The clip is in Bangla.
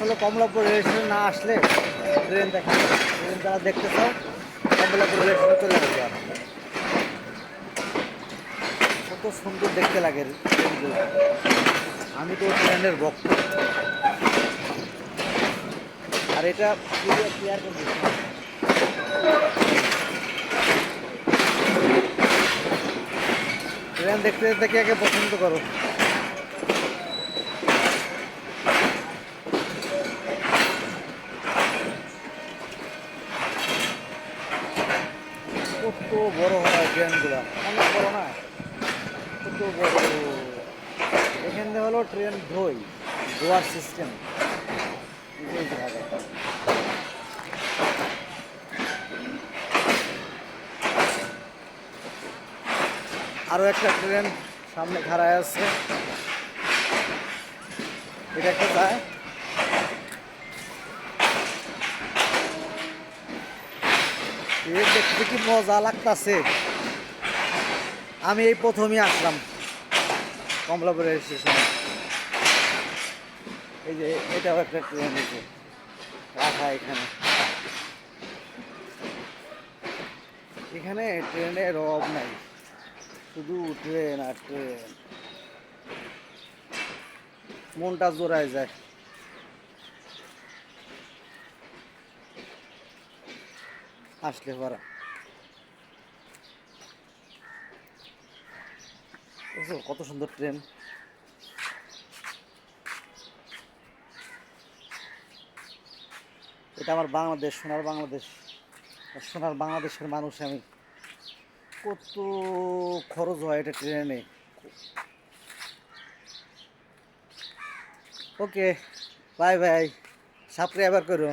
আসলে কমলাপুর রেল স্টেশন না আসলে ট্রেন দেখা যায় না। ট্রেন যারা দেখতে চাও কমলাপুর রেল স্টেশনে চলে আসবে। আর কত সুন্দর দেখতে লাগে ট্রেনগুলো। আমি তো ট্রেনের ভক্ত। আর এটা পুরো ক্লিয়ার কন্ডিশন। ট্রেন দেখতে দেখতে কে কে পছন্দ করো? কত বড় হয় ট্রেনগুলো, অনেক বড় না? কত বড়! এখানে হলো ট্রেন ধোয়ার সিস্টেম। আরো একটা ট্রেন সামনে খাড়ায় আছে, এটা একটা যায়। ট্রেন দেখতে কি মজা লাগতাছে! আমি এই প্রথমই আসলাম কমলাপুর রেল স্টেশনে। এই যে এটাও একটা ট্রেন, এই যে রাখা এখানে। এখানে ট্রেনের অভাব নাই, শুধু ট্রেন আর ট্রেন। মনটা জোড়ায় যায়। আসলে পরা কত সুন্দর ট্রেন! এটা আমার বাংলাদেশ, সোনার বাংলাদেশ। সোনার বাংলাদেশের মানুষ আমি। কত খরচ হয় এটা ট্রেনে! ওকে, বাই বাই। সাবস্ক্রাইবার করো।